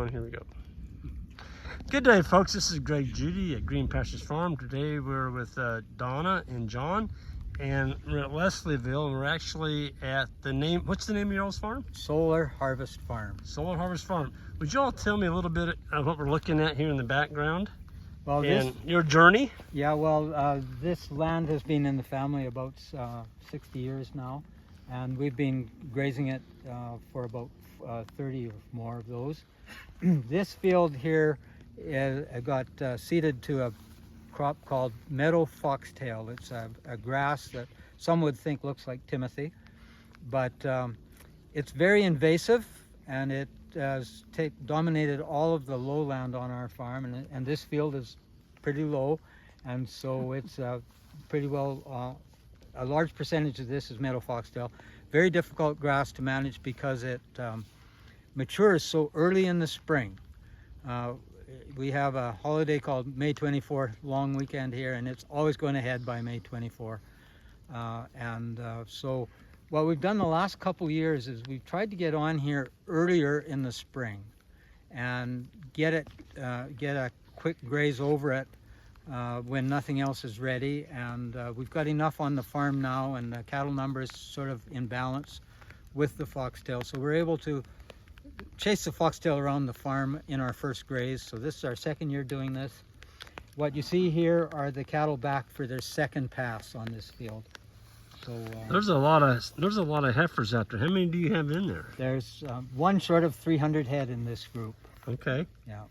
on. Here we go. Good day, folks. This is Greg Judy at Green Pastures Farm. Today we're with Donna and John, and we're at Leslieville, and we're actually at the name. What's the name of your all's farm? Solar Harvest Farm. Solar Harvest Farm. Would you all tell me a little bit of what we're looking at here in the background? Well, and your journey? Yeah, well, this land has been in the family about 60 years now, and we've been grazing it for about 30 or more of those. This field here got seeded to a crop called meadow foxtail. It's a grass that some would think looks like Timothy, but it's very invasive, and it has dominated all of the lowland on our farm, and this field is pretty low, and so it's pretty well, a large percentage of this is meadow foxtail. Very difficult grass to manage because it matures so early in the spring. We have a holiday called May 24 long weekend here, and it's always going ahead by May 24. So what we've done the last couple years is we've tried to get on here earlier in the spring and get a quick graze over it when nothing else is ready. And we've got enough on the farm now, and the cattle number is sort of in balance with the foxtail, so we're able to chase the foxtail around the farm in our first graze. So this is our second year doing this. What you see here are the cattle back for their second pass on this field. So there's a lot of heifers out there. How many do you have in there? There's one short of 300 head in this group. Okay. Yeah.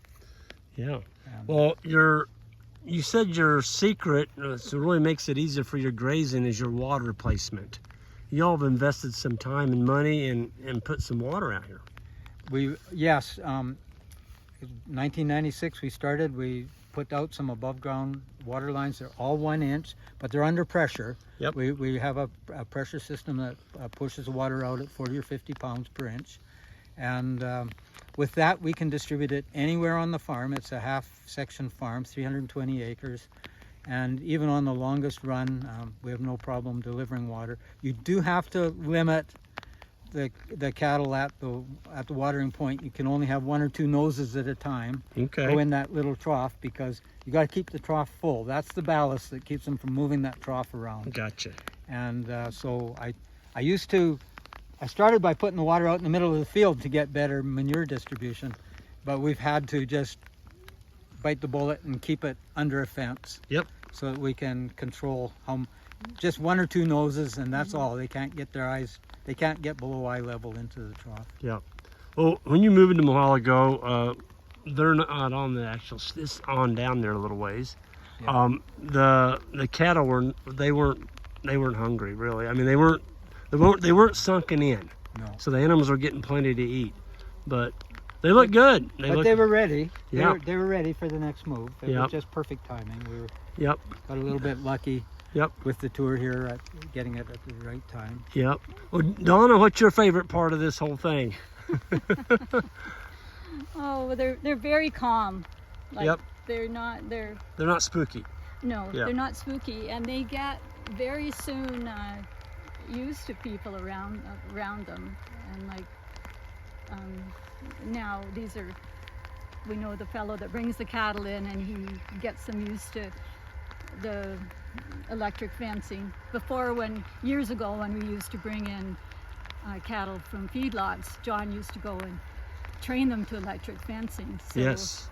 Yeah. Well, you said your secret, so really makes it easier for your grazing, is your water placement. Y'all have invested some time and money and put some water out here. Yes, 1996 we started. We put out some above ground water lines. They're all 1 inch, but they're under pressure. Yep. We have a pressure system that pushes the water out at 40 or 50 pounds per inch. And with that, we can distribute it anywhere on the farm. It's a half section farm, 320 acres. And even on the longest run, we have no problem delivering water. You do have to limit the cattle at the watering point. You can only have 1 or 2 noses at a time. Okay. Go in that little trough, because you got to keep the trough full. That's the ballast that keeps them from moving that trough around. Gotcha. And so I started by putting the water out in the middle of the field to get better manure distribution, but we've had to just bite the bullet and keep it under a fence. Yep. So that we can control just 1 or 2 noses, and that's all. They can't get they can't get below eye level into the trough. Yeah. Well, when you moved them a while ago, they're not on the actual, it's on down there a little ways. Yeah. The cattle weren't hungry, really. I mean, they weren't sunken in. No. So the animals were getting plenty to eat, but they look good. They were ready. Yeah. They were ready for the next move. It Yep. was just perfect timing. We Yep. got a little bit lucky. Yep. With the tour here at getting it at the right time. Yep. Well, Donna, what's your favorite part of this whole thing? Oh, they're very calm. Like, yep. They're not spooky. No, Yep. they're not spooky, and they get very soon used to people around them, and like now we know the fellow that brings the cattle in, and he gets them used to the electric fencing. Before, years ago, when we used to bring in cattle from feedlots, John used to go and train them to electric fencing. So, yes.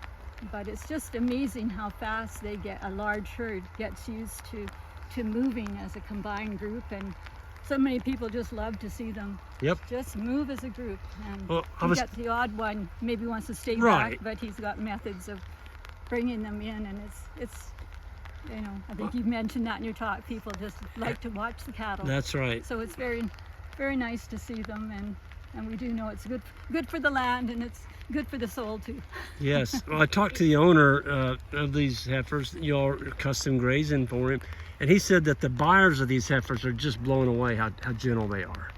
But it's just amazing how fast a large herd gets used to moving as a combined group, and so many people just love to see them just move as a group. And you get the odd one maybe wants to stay back, but he's got methods of bringing them in, and it's I think you mentioned that in your talk. People just like to watch the cattle. That's right. So it's very, very nice to see them, and we do know it's good for the land, and it's good for the soul too. Yes. Well, I talked to the owner of these heifers. Y'all are custom grazing for him, and he said that the buyers of these heifers are just blown away how gentle they are.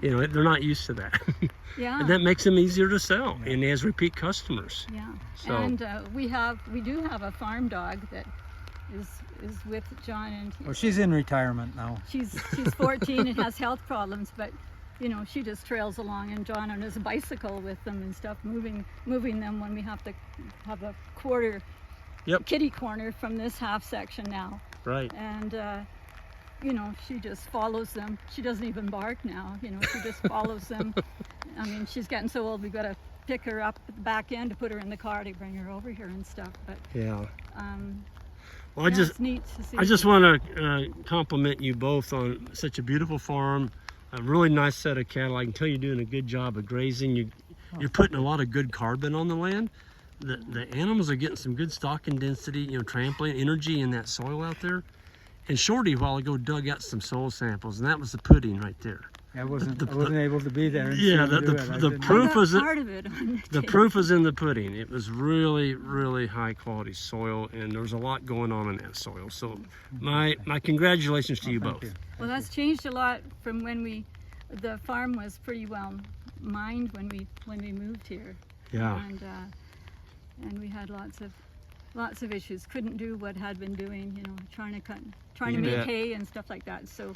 Yeah. They're not used to that. Yeah. And that makes them easier to sell, and he has repeat customers. Yeah. So. And we do have a farm dog that is with John, and she's in retirement now. She's 14 and has health problems, but you know, she just trails along, and John on his bicycle with them and stuff, moving them when we have to have a quarter kitty corner from this half section now. Right. And you know, she just follows them. She doesn't even bark now, you know, she just follows them. I mean, she's getting so old, we've got to pick her up at the back end to put her in the car to bring her over here and stuff. But yeah. Well, it's neat to see. I just want to compliment you both on such a beautiful farm, a really nice set of cattle. I can tell you're doing a good job of grazing. You're putting a lot of good carbon on the land. The animals are getting some good stocking density, you know, trampling energy in that soil out there. And Shorty, a while ago, dug out some soil samples, and that was the pudding right there. I wasn't able to be there. Yeah, the proof was part of it. The proof is in the pudding. It was really, really high quality soil, and there was a lot going on in that soil. So, my congratulations to you both. Well, that's changed a lot from when the farm was pretty well mined when we moved here. Yeah. And we had lots of issues. Couldn't do what had been doing, you know, trying to make hay and stuff like that. So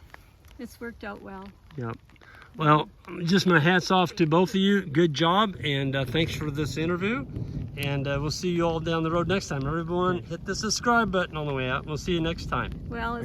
it's worked out well. Yep. Well, just my hats off to both of you. Good job, and thanks for this interview. And we'll see you all down the road next time. Everyone, hit the subscribe button on the way out. We'll see you next time. Well, it's